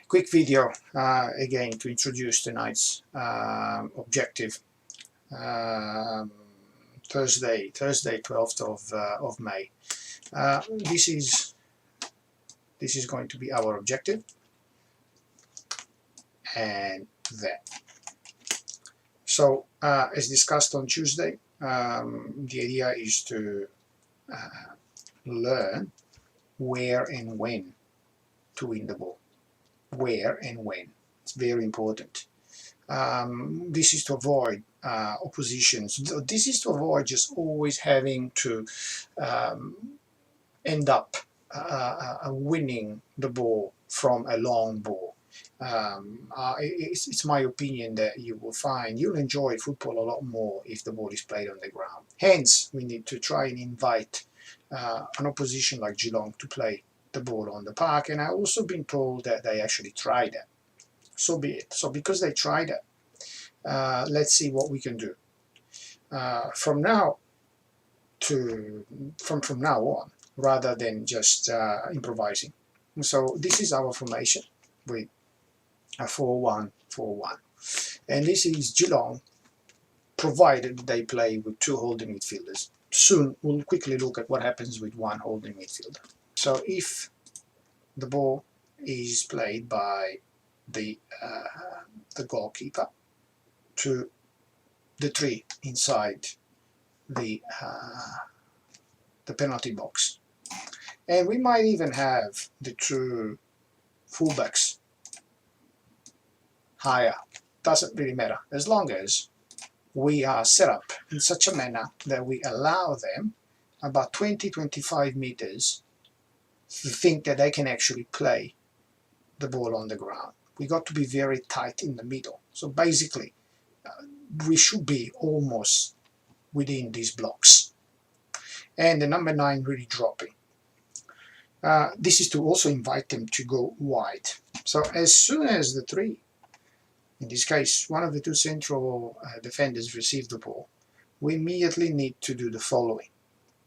Quick video again to introduce tonight's objective. Thursday 12th of May. This is going to be our objective, and that. So as discussed on Tuesday, the idea is to learn where and when to win the ball. Where and when. It's very important. This is to avoid oppositions. This is to avoid just always having to end up winning the ball from a long ball. It's my opinion that you'll enjoy football a lot more if the ball is played on the ground. Hence, we need to try and invite an opposition like Geelong to play the ball on the park, and I've also been told that they actually tried it. So be it. So because they tried it, let's see what we can do from now on, rather than just improvising. So this is our formation with a 4-1-4-1, and this is Geelong, provided they play with two holding midfielders. Soon we'll quickly look at what happens with one holding midfielder. So if the ball is played by the goalkeeper to the three inside the penalty box, and we might even have the two fullbacks higher, doesn't really matter, as long as we are set up in such a manner that we allow them about 20-25 meters to think that they can actually play the ball on the ground. We got to be very tight in the middle. So basically, we should be almost within these blocks. And the number 9 really dropping. This is to also invite them to go wide. So as soon as the three, in this case, one of the two central defenders receive the ball, we immediately need to do the following.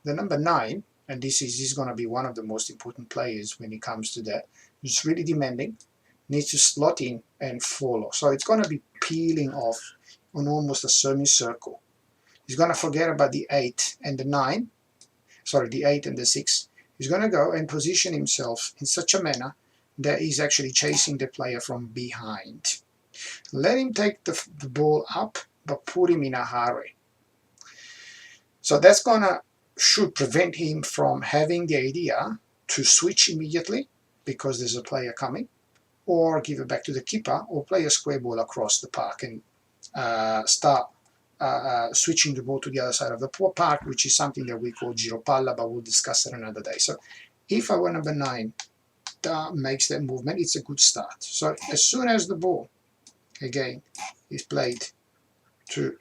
The number 9, and this is going to be one of the most important players when it comes to that, it's really demanding, needs to slot in and follow. So it's going to be peeling off on almost a semicircle. He's going to forget about the 8 and the 9, sorry, the 8 and the 6. He's going to go and position himself in such a manner that he's actually chasing the player from behind. Let him take the ball up, but put him in a hurry. So that's should prevent him from having the idea to switch immediately because there's a player coming, or give it back to the keeper, or play a square ball across the park and start switching the ball to the other side of the park, which is something that we call giro palla, but we'll discuss it another day. So if our number 9 makes that movement, it's a good start. So as soon as the ball again is played to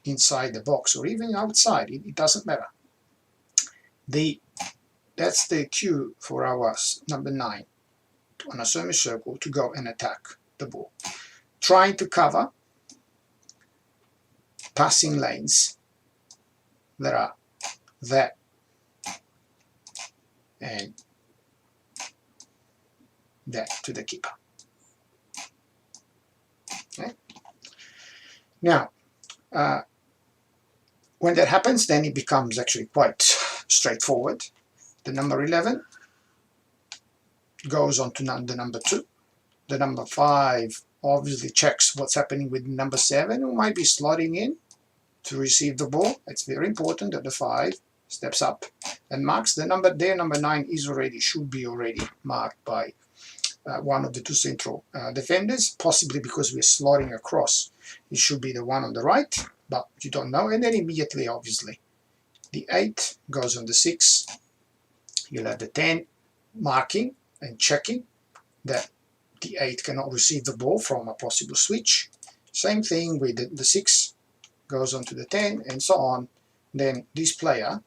inside the box or even outside, it doesn't matter. That's the cue for our number 9 on a semicircle to go and attack the ball, trying to cover passing lanes that are that and that to the keeper. Okay. Now, when that happens, then it becomes actually quite straightforward. The number 11 goes on to the number 2. The number 5 obviously checks what's happening with number 7, who might be slotting in to receive the ball. It's very important that the 5 steps up and marks the number. Their number 9 should be already marked by one of the two central defenders, possibly because we're slotting across. It should be the one on the right, but you don't know. And then immediately, obviously, the 8 goes on the 6. You'll have the 10 marking and checking that the 8 cannot receive the ball from a possible switch. Same thing with the 6 goes on to the 10 and so on. Then this player,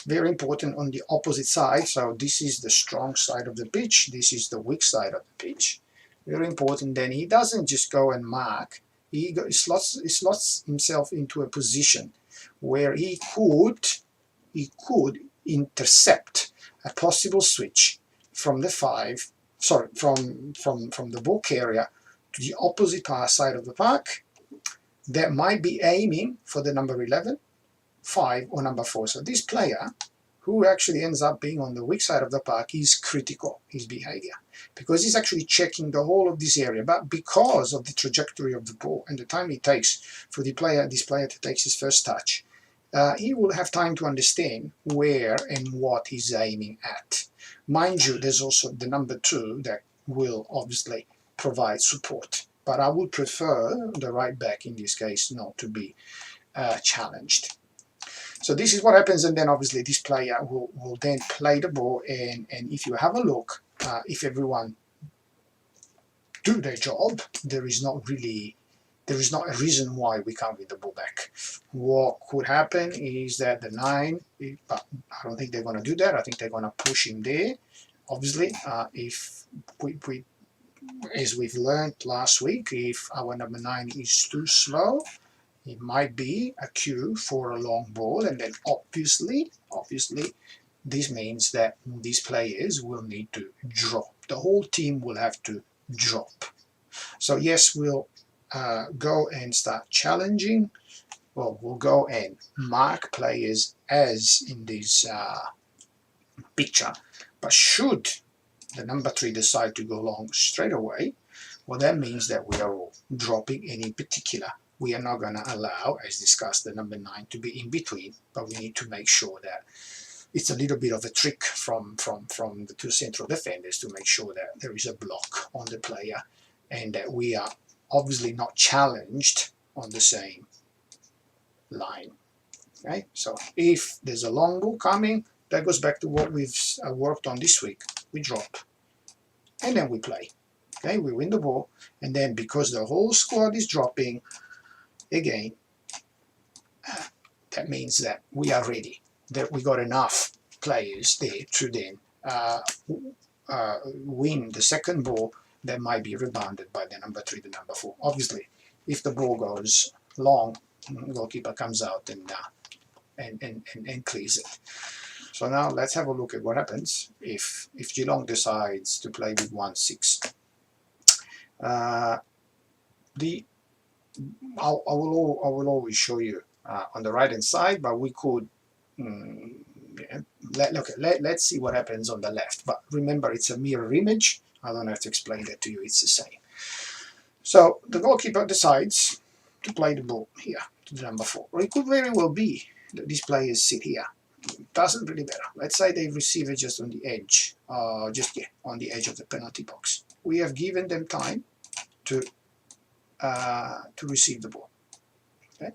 very important, on the opposite side. So this is the strong side of the pitch, this is the weak side of the pitch. Very important. Then he doesn't just go and mark, he slots himself into a position where he could intercept a possible switch from the 5 sorry, from the ball carrier to the opposite side of the park, that might be aiming for the number 11, 5, or number 4. So this player, who actually ends up being on the weak side of the park, is critical, his behavior, because he's actually checking the whole of this area. But because of the trajectory of the ball and the time it takes for this player to take his first touch, he will have time to understand where and what he's aiming at. Mind you, there's also the number 2 that will obviously provide support. But I would prefer the right back in this case not to be challenged. So this is what happens, and then obviously this player will then play the ball, and if you have a look, if everyone do their job, there is not a reason why we can't win the ball back. What could happen is that the 9, but I don't think they're going to do that. I think they're going to push him there. Obviously, if we as we've learned last week, if our number 9 is too slow, it might be a cue for a long ball, and then obviously this means that these players will need to drop. The whole team will have to drop. So yes, we'll go and start challenging. Well, we'll go and mark players as in this picture, but should the number 3 decide to go long straight away, well, that means that we are all dropping, and in particular we are not going to allow, as discussed, the number 9 to be in between, but we need to make sure that it's a little bit of a trick from the 2 central defenders to make sure that there is a block on the player and that we are obviously not challenged on the same line. Okay, so if there's a long ball coming, that goes back to what we've worked on this week. We drop, and then we play. Okay, we win the ball, and then because the whole squad is dropping, again, that means that we are ready, that we got enough players there to then win the second ball that might be rebounded by the number 3, the number 4. Obviously, if the ball goes long, the goalkeeper comes out and clears it. So now let's have a look at what happens if Geelong decides to play with 1-6. I will always show you on the right hand side, but we could let's see what happens on the left. But remember, it's a mirror image. I don't have to explain that to you, it's the same. So the goalkeeper decides to play the ball here to the number 4. Or it could very well be that these players sit here. It doesn't really matter. Let's say they receive it just on the edge, on the edge of the penalty box. We have given them time to receive the ball. Okay,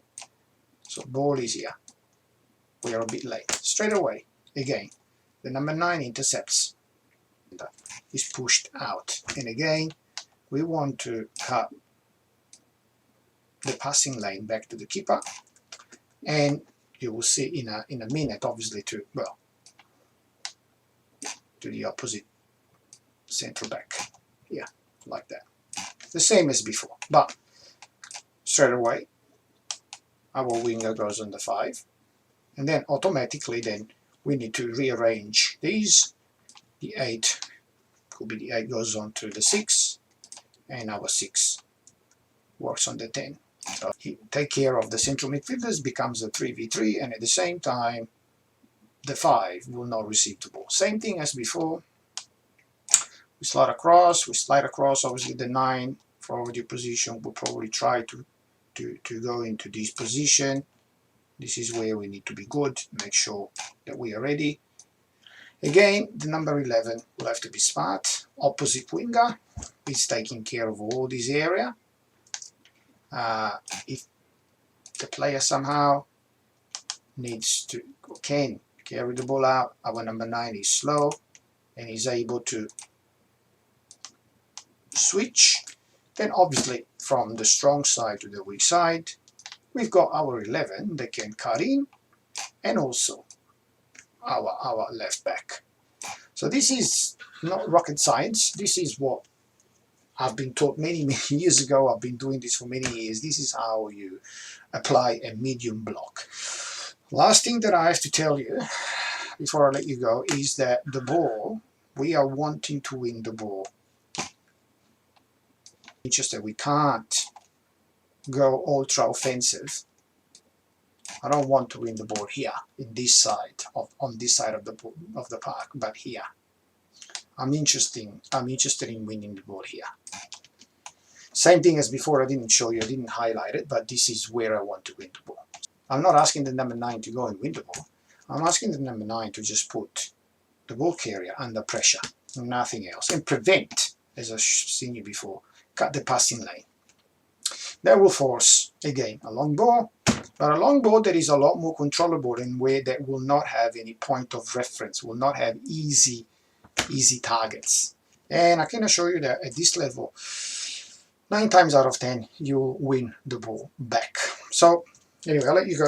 so ball is here. We are a bit late. Straight away, again, the number 9 intercepts. Is pushed out, and again, we want to cut the passing lane back to the keeper, and you will see in a minute, obviously, to the opposite central back here, like that. The same as before, but straight away our winger goes on the 5, and then automatically then we need to rearrange these. The 8 could be the 8 goes on to the 6, and our 6 works on the 10. So he take care of the central midfielders, becomes a 3v3, and at the same time the 5 will not receive the ball. Same thing as before. We slide across, obviously the 9 forward position will probably try to go into this position. This is where we need to be good, make sure that we are ready. Again, the number 11 will have to be smart. Opposite winger is taking care of all this area. If the player somehow can carry the ball out, our number 9 is slow and is able to switch, then obviously from the strong side to the weak side, we've got our 11 that can cut in, and also our left back. So this is not rocket science. This is what I've been taught many years ago. I've been doing this for many years. This is how you apply a medium block. Last thing that I have to tell you before I let you go is that the ball, we are wanting to win the ball Interested, we can't go ultra offensive. I don't want to win the ball here in this side on this side of the park, but here I'm interested in winning the ball here. Same thing as before. I didn't show you, I didn't highlight it, but this is where I want to win the ball. I'm not asking the number 9 to go and win the ball. I'm asking the number 9 to just put the ball carrier under pressure, nothing else, and prevent, as I've seen you before, cut the passing lane. That will force, again, a long ball, but a long ball that is a lot more controllable in a way that will not have any point of reference, will not have easy targets. And I can assure you that at this level, 9 times out of 10, you'll win the ball back. So anyway, I'll let you go.